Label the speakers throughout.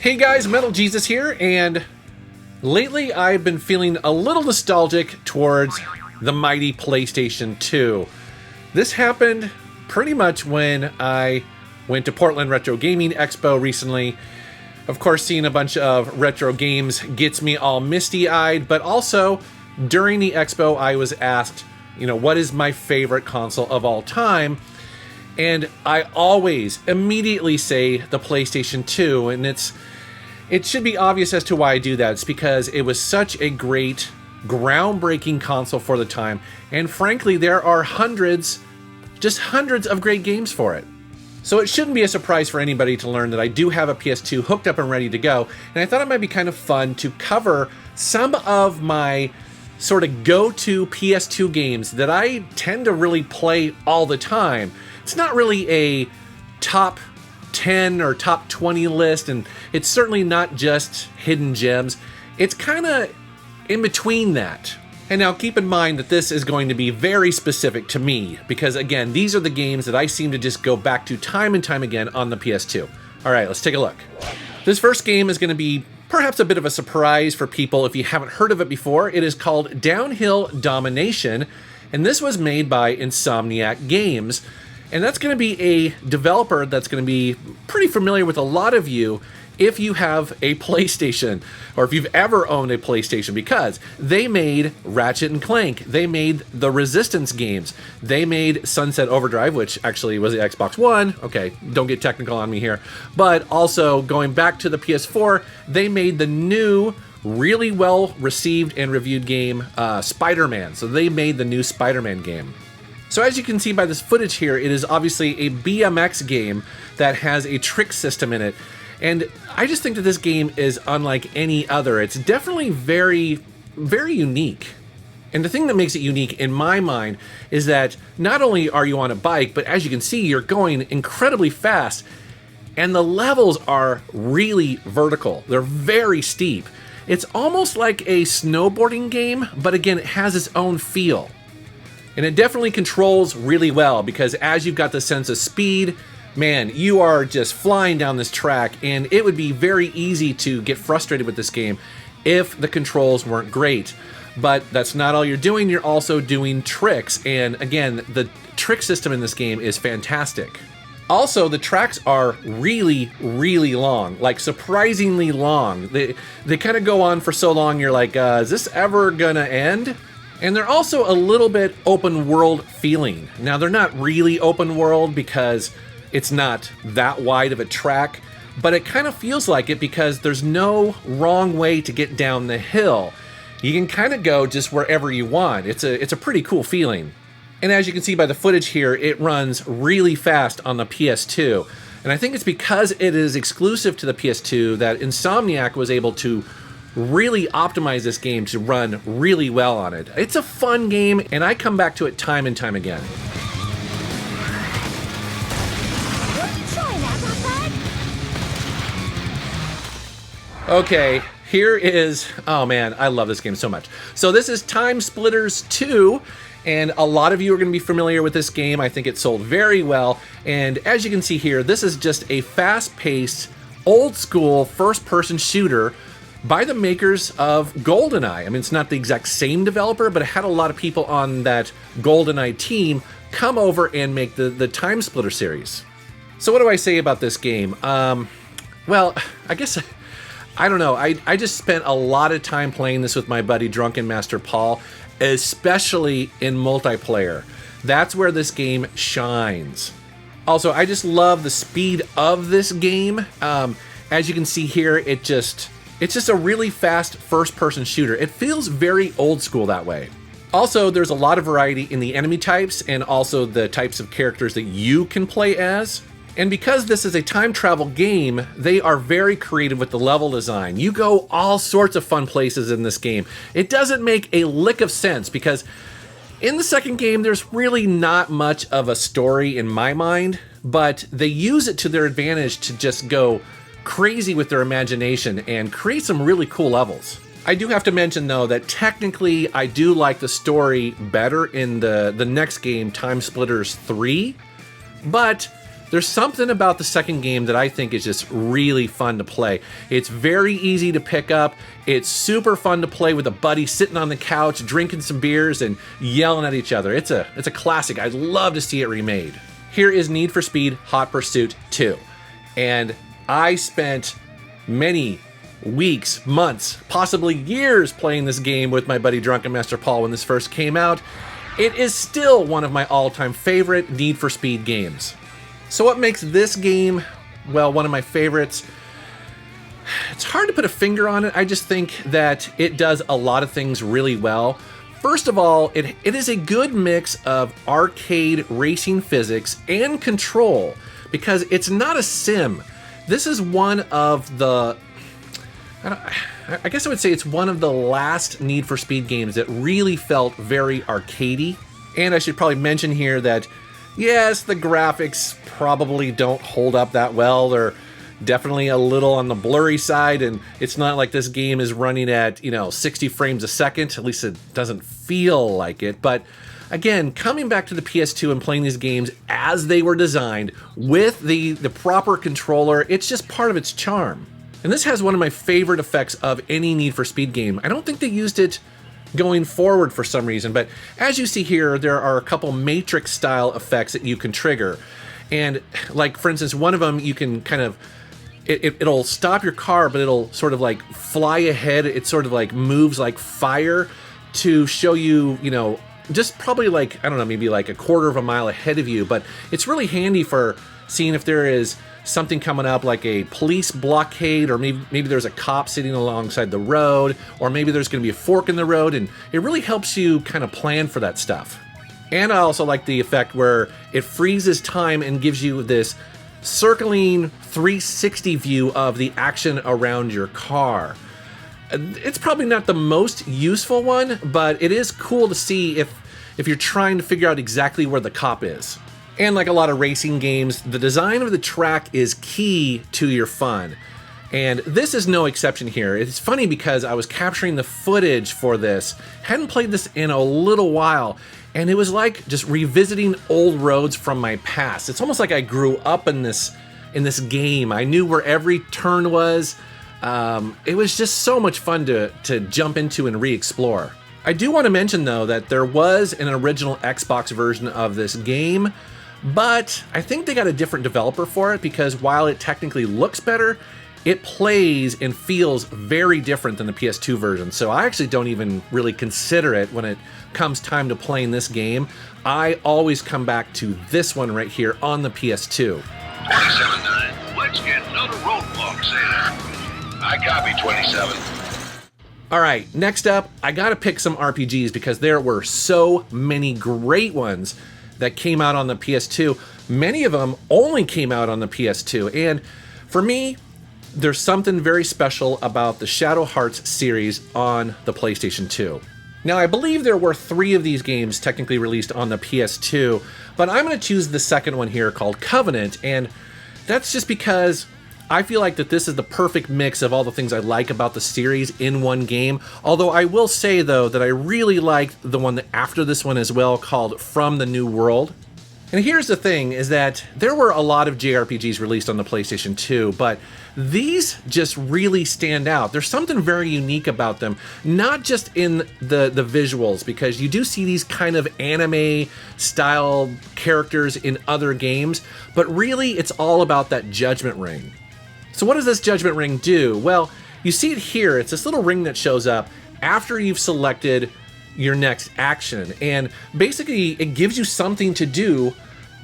Speaker 1: Hey guys, Metal Jesus here, and lately I've been feeling a little nostalgic towards the mighty PlayStation 2. This happened pretty much when I went to Portland Retro Gaming Expo recently. Of course, seeing a bunch of retro games gets me all misty-eyed, but also during the expo I was asked, what is my favorite console of all time? And I always immediately say the PlayStation 2, and it should be obvious as to why I do that. It's because it was such a great, groundbreaking console for the time, and frankly, there are hundreds of great games for it. So it shouldn't be a surprise for anybody to learn that I do have a PS2 hooked up and ready to go, and I thought it might be kind of fun to cover some of my sort of go-to PS2 games that I tend to really play all the time. It's not really a top 10 or top 20 list, and it's certainly not just hidden gems. It's kind of in between that. And now keep in mind that this is going to be very specific to me, because again, these are the games that I seem to just go back to time and time again on the PS2. All right, let's take a look. This first game is going to be perhaps a bit of a surprise for people if you haven't heard of it before. It is called Downhill Domination, and this was made by Insomniac Games. And that's going to be a developer that's going to be pretty familiar with a lot of you if you have a PlayStation, or if you've ever owned a PlayStation, because they made Ratchet and Clank, they made the Resistance games, they made Sunset Overdrive, which actually was the Xbox One. Okay, don't get technical on me here. But also, going back to the PS4, they made the new, really well received and reviewed game, Spider-Man. So they made the new Spider-Man game. So as you can see by this footage here, it is obviously a BMX game that has a trick system in it. And I just think that this game is unlike any other. It's definitely very, very unique. And the thing that makes it unique in my mind is that not only are you on a bike, but as you can see, you're going incredibly fast. And the levels are really vertical. They're very steep. It's almost like a snowboarding game, but again, it has its own feel. And it definitely controls really well, because as you've got the sense of speed, man, you are just flying down this track, and it would be very easy to get frustrated with this game if the controls weren't great. But that's not all you're doing, you're also doing tricks, and again, the trick system in this game is fantastic. Also, the tracks are really, really long, like surprisingly long. They kind of go on for so long, you're like, is this ever gonna end? And they're also a little bit open world feeling. Now, they're not really open world because it's not that wide of a track, but it kind of feels like it because there's no wrong way to get down the hill. You can kind of go just wherever you want. It's a pretty cool feeling. And as you can see by the footage here, it runs really fast on the PS2. And I think it's because it is exclusive to the PS2 that Insomniac was able to really optimize this game to run really well on it. It's a fun game, and I come back to it time and time again. Okay, here is, oh man, I love this game so much. So this is Timesplitters II, and a lot of you are going to be familiar with this game. I think it sold very well, and as you can see here, this is just a fast-paced, old-school first-person shooter by the makers of GoldenEye. I mean, it's not the exact same developer, but it had a lot of people on that GoldenEye team come over and make the Timesplitter series. So what do I say about this game? Well, I guess, I don't know. I just spent a lot of time playing this with my buddy Drunken Master Paul, especially in multiplayer. That's where this game shines. Also, I just love the speed of this game. As you can see here, it's just a really fast first-person shooter. It feels very old school that way. Also, there's a lot of variety in the enemy types and also the types of characters that you can play as. And because this is a time travel game, they are very creative with the level design. You go all sorts of fun places in this game. It doesn't make a lick of sense because in the second game, there's really not much of a story in my mind, but they use it to their advantage to just go crazy with their imagination and create some really cool levels. I do have to mention though that technically I do like the story better in the next game, Timesplitters 3, but There's something about the second game that I think is just really fun to play. It's very easy to pick up. It's super fun to play with a buddy sitting on the couch, drinking some beers and yelling at each other. It's a classic. I'd love to see it remade. Here is Need for Speed Hot Pursuit 2. And I spent many weeks, months, possibly years playing this game with my buddy Drunken Master Paul when this first came out. It is still one of my all-time favorite Need for Speed games. So what makes this game, well, one of my favorites? It's hard to put a finger on it. I just think that it does a lot of things really well. First of all, it is a good mix of arcade racing physics and control, because it's not a sim. This is one of the, I guess I would say it's one of the last Need for Speed games that really felt very arcadey. And I should probably mention here that, yes, the graphics probably don't hold up that well. They're definitely a little on the blurry side, and it's not like this game is running at, 60 frames a second. At least it doesn't feel like it. But again, coming back to the PS2 and playing these games as they were designed with the proper controller, it's just part of its charm. And this has one of my favorite effects of any Need for Speed game. I don't think they used it going forward for some reason, but as you see here, there are a couple Matrix style effects that you can trigger. And like, for instance, one of them, you can kind of, it'll stop your car, but it'll sort of like fly ahead. It sort of like moves like fire to show you, just probably like, I don't know, maybe like a quarter of a mile ahead of you. But it's really handy for seeing if there is something coming up like a police blockade, or maybe there's a cop sitting alongside the road, or maybe there's going to be a fork in the road, and it really helps you kind of plan for that stuff. And I also like the effect where it freezes time and gives you this circling 360 view of the action around your car. It's probably not the most useful one, but it is cool to see if you're trying to figure out exactly where the cop is. And like a lot of racing games, the design of the track is key to your fun. And this is no exception here. It's funny because I was capturing the footage for this, hadn't played this in a little while, and it was like just revisiting old roads from my past. It's almost like I grew up in this game. I knew where every turn was. It was just so much fun to jump into and re-explore. I do want to mention though that there was an original Xbox version of this game, but I think they got a different developer for it, because while it technically looks better, it plays and feels very different than the PS2 version. So I actually don't even really consider it when it comes time to playing this game. I always come back to this one right here on the PS2.
Speaker 2: 27-9, let's get another roadblock, Zeta. I copy 27.
Speaker 1: All right, next up, I gotta pick some RPGs because there were so many great ones that came out on the PS2. Many of them only came out on the PS2. And for me, there's something very special about the Shadow Hearts series on the PlayStation 2. Now, I believe there were 3 of these games technically released on the PS2, but I'm going to choose the second one here called Covenant, and that's just because I feel like that this is the perfect mix of all the things I like about the series in one game. Although I will say, though, that I really liked the one that after this one as well, called From the New World. And here's the thing, is that there were a lot of JRPGs released on the PlayStation 2, but these just really stand out. There's something very unique about them, not just in the visuals, because you do see these kind of anime-style characters in other games, but really it's all about that Judgment Ring. So what does this Judgment Ring do? Well, you see it here. It's this little ring that shows up after you've selected your next action, and basically it gives you something to do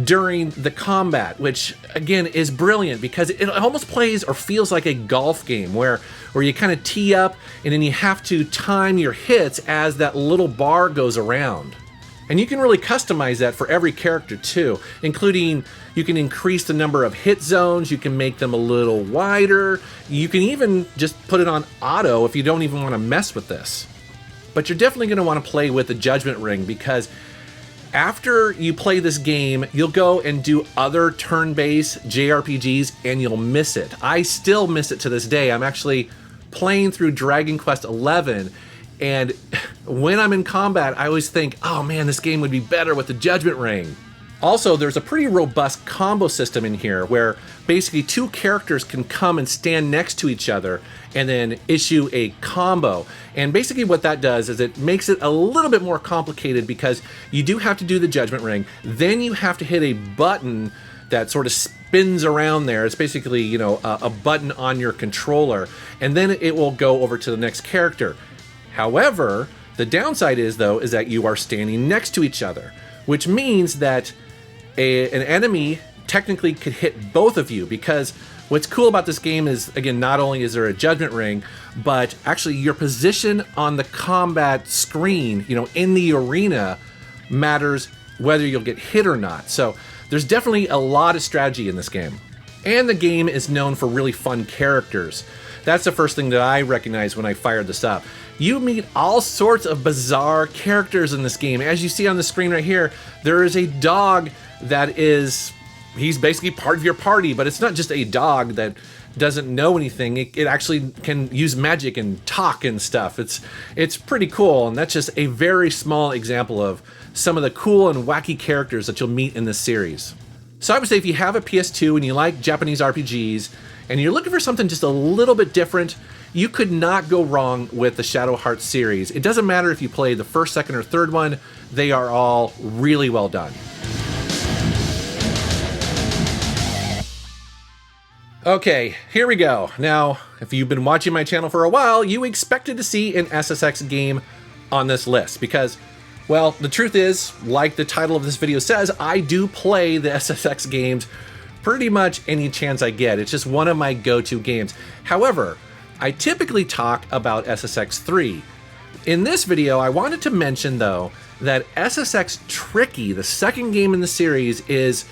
Speaker 1: during the combat, which again is brilliant because it almost plays or feels like a golf game where you kind of tee up and then you have to time your hits as that little bar goes around. And you can really customize that for every character too, including you can increase the number of hit zones, you can make them a little wider, you can even just put it on auto if you don't even want to mess with this. But you're definitely going to want to play with the Judgment Ring, because after you play this game, you'll go and do other turn-based JRPGs and you'll miss it. I still miss it to this day. I'm actually playing through Dragon Quest XI, and when I'm in combat, I always think, oh man, this game would be better with the Judgment Ring. Also, there's a pretty robust combo system in here where basically two characters can come and stand next to each other and then issue a combo. And basically what that does is it makes it a little bit more complicated because you do have to do the Judgment Ring, then you have to hit a button that sort of spins around there. It's basically, you know, a button on your controller, and then it will go over to the next character. However, the downside is, though, is that you are standing next to each other, which means that an enemy technically could hit both of you, because what's cool about this game is, again, not only is there a Judgment Ring, but actually your position on the combat screen, you know, in the arena matters whether you'll get hit or not. So there's definitely a lot of strategy in this game. And the game is known for really fun characters. That's the first thing that I recognized when I fired this up. You meet all sorts of bizarre characters in this game. As you see on the screen right here, there is a dog that he's basically part of your party, but it's not just a dog that doesn't know anything. It actually can use magic and talk and stuff. It's pretty cool, and that's just a very small example of some of the cool and wacky characters that you'll meet in this series. So I would say if you have a PS2 and you like Japanese RPGs, and you're looking for something just a little bit different, you could not go wrong with the Shadow Hearts series. It doesn't matter if you play the first, second, or third one, they are all really well done. Okay, here we go. Now, if you've been watching my channel for a while, you expected to see an SSX game on this list because, well, the truth is, like the title of this video says, I do play the SSX games pretty much any chance I get. It's just one of my go-to games. However, I typically talk about SSX 3. In this video, I wanted to mention, though, that SSX Tricky, the second game in the series, it's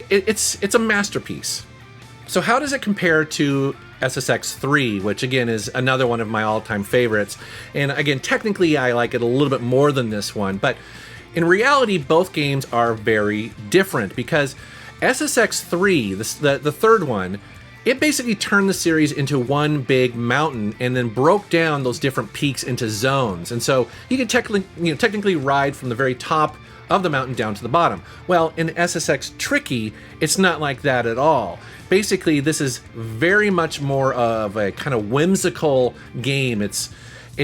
Speaker 1: a masterpiece. So how does it compare to SSX 3, which again is another one of my all-time favorites? And again, technically I like it a little bit more than this one, but in reality, both games are very different because SSX 3, the third one, it basically turned the series into one big mountain and then broke down those different peaks into zones. And so you could technically ride from the very top of the mountain down to the bottom. Well, in SSX Tricky, it's not like that at all. Basically, this is very much more of a kind of whimsical game. It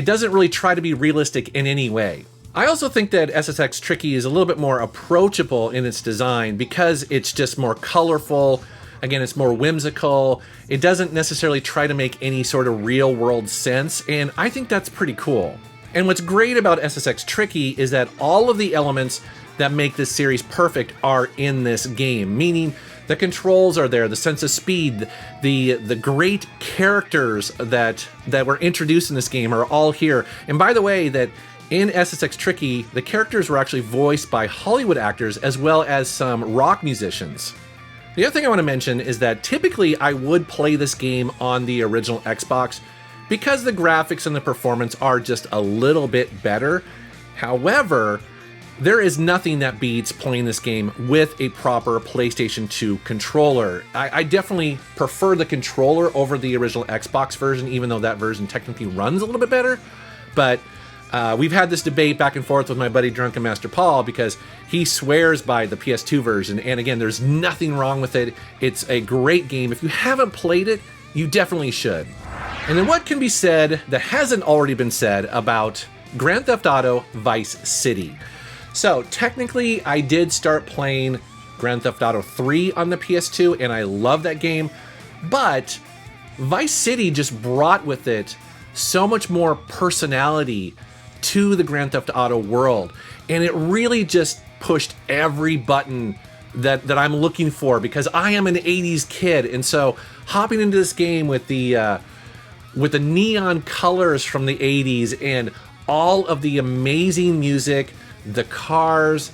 Speaker 1: doesn't really try to be realistic in any way. I also think that SSX Tricky is a little bit more approachable in its design because it's just more colorful. Again, it's more whimsical. It doesn't necessarily try to make any sort of real world sense, and I think that's pretty cool. And what's great about SSX Tricky is that all of the elements that make this series perfect are in this game, meaning the controls are there, the sense of speed, the great characters that were introduced in this game are all here. And by the way, that in SSX Tricky, the characters were actually voiced by Hollywood actors as well as some rock musicians. The other thing I want to mention is that typically I would play this game on the original Xbox because the graphics and the performance are just a little bit better. However, there is nothing that beats playing this game with a proper PlayStation 2 controller. I definitely prefer the controller over the original Xbox version, even though that version technically runs a little bit better. But we've had this debate back and forth with my buddy Drunken Master Paul because he swears by the PS2 version. And again, there's nothing wrong with it. It's a great game. If you haven't played it, you definitely should. And then what can be said that hasn't already been said about Grand Theft Auto Vice City? So technically I did start playing Grand Theft Auto 3 on the PS2 and I love that game, but Vice City just brought with it so much more personality to the Grand Theft Auto world, and it really just pushed every button that I'm looking for because I am an 80s kid, and so hopping into this game with the neon colors from the 80s and all of the amazing music, the cars,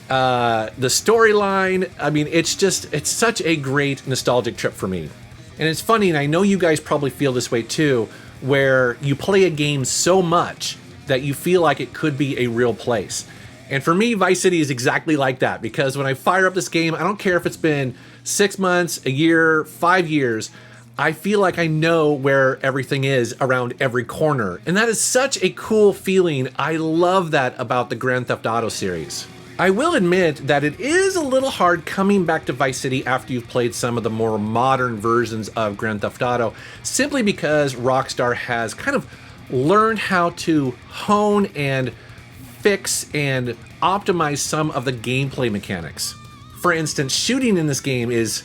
Speaker 1: the storyline, I mean, it's such a great nostalgic trip for me. And it's funny, and I know you guys probably feel this way too, where you play a game so much that you feel like it could be a real place. And for me, Vice City is exactly like that, because when I fire up this game, I don't care if it's been 6 months, a year, 5 years, I feel like I know where everything is around every corner. And that is such a cool feeling. I love that about the Grand Theft Auto series. I will admit that it is a little hard coming back to Vice City after you've played some of the more modern versions of Grand Theft Auto, simply because Rockstar has kind of learned how to hone and fix and optimize some of the gameplay mechanics. For instance, shooting in this game is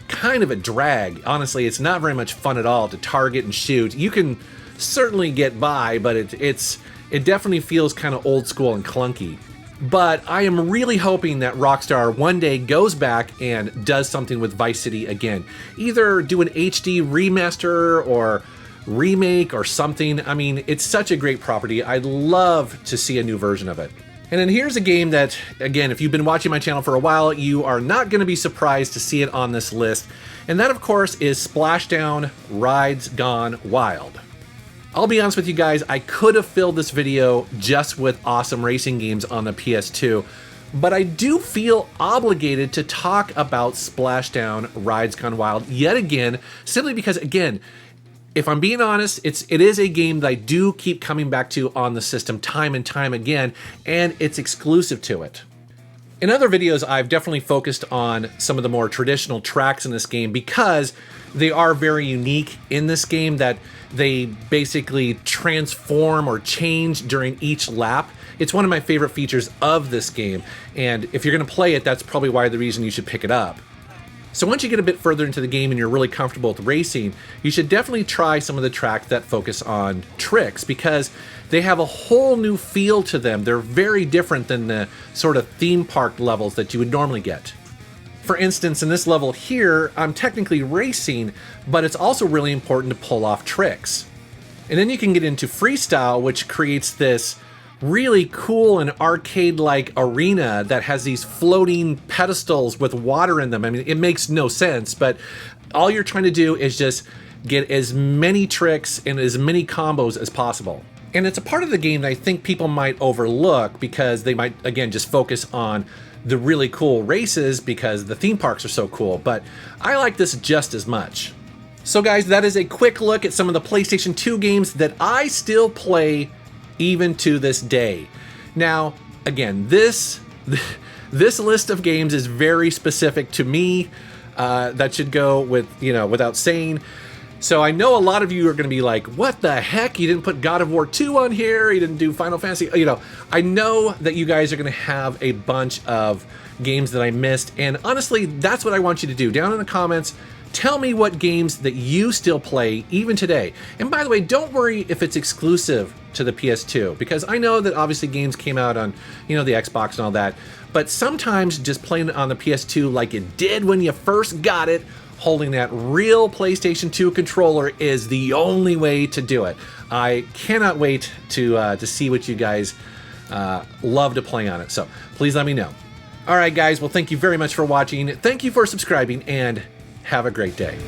Speaker 1: kind of a drag. Honestly, it's not very much fun at all to target and shoot. You can certainly get by, but it definitely feels kind of old school and clunky. But I am really hoping that Rockstar one day goes back and does something with Vice City again. Either do an HD remaster or remake or something. I mean, it's such a great property. I'd love to see a new version of it. And then here's a game that, again, if you've been watching my channel for a while, you are not going to be surprised to see it on this list. And that, of course, is Splashdown Rides Gone Wild. I'll be honest with you guys, I could have filled this video just with awesome racing games on the PS2, but I do feel obligated to talk about Splashdown Rides Gone Wild yet again, simply because, again, if I'm being honest, it is a game that I do keep coming back to on the system time and time again, and it's exclusive to it. In other videos, I've definitely focused on some of the more traditional tracks in this game because they are very unique in this game, that they basically transform or change during each lap. It's one of my favorite features of this game, and if you're going to play it, that's probably why the reason you should pick it up. So once you get a bit further into the game and you're really comfortable with racing, you should definitely try some of the tracks that focus on tricks, because they have a whole new feel to them. They're very different than the sort of theme park levels that you would normally get. For instance, in this level here, I'm technically racing, but it's also really important to pull off tricks. And then you can get into freestyle, which creates this really cool and arcade-like arena that has these floating pedestals with water in them. I mean, it makes no sense, but all you're trying to do is just get as many tricks and as many combos as possible. And it's a part of the game that I think people might overlook because they might, again, just focus on the really cool races because the theme parks are so cool, but I like this just as much. So guys, that is a quick look at some of the PlayStation 2 games that I still play even to this day. Now, again, this list of games is very specific to me. That should go without saying. So I know a lot of you are going to be like, what the heck? You didn't put God of War 2 on here. You didn't do Final Fantasy. I know that you guys are going to have a bunch of games that I missed. And honestly, that's what I want you to do. Down in the comments, tell me what games that you still play even today. And by the way, don't worry if it's exclusive to the PS2, because I know that obviously games came out on, the Xbox and all that, but sometimes just playing it on the PS2 like it did when you first got it, holding that real PlayStation 2 controller, is the only way to do it. I cannot wait to see what you guys love to play on it, so please let me know. All right, guys, well, thank you very much for watching. Thank you for subscribing, and have a great day.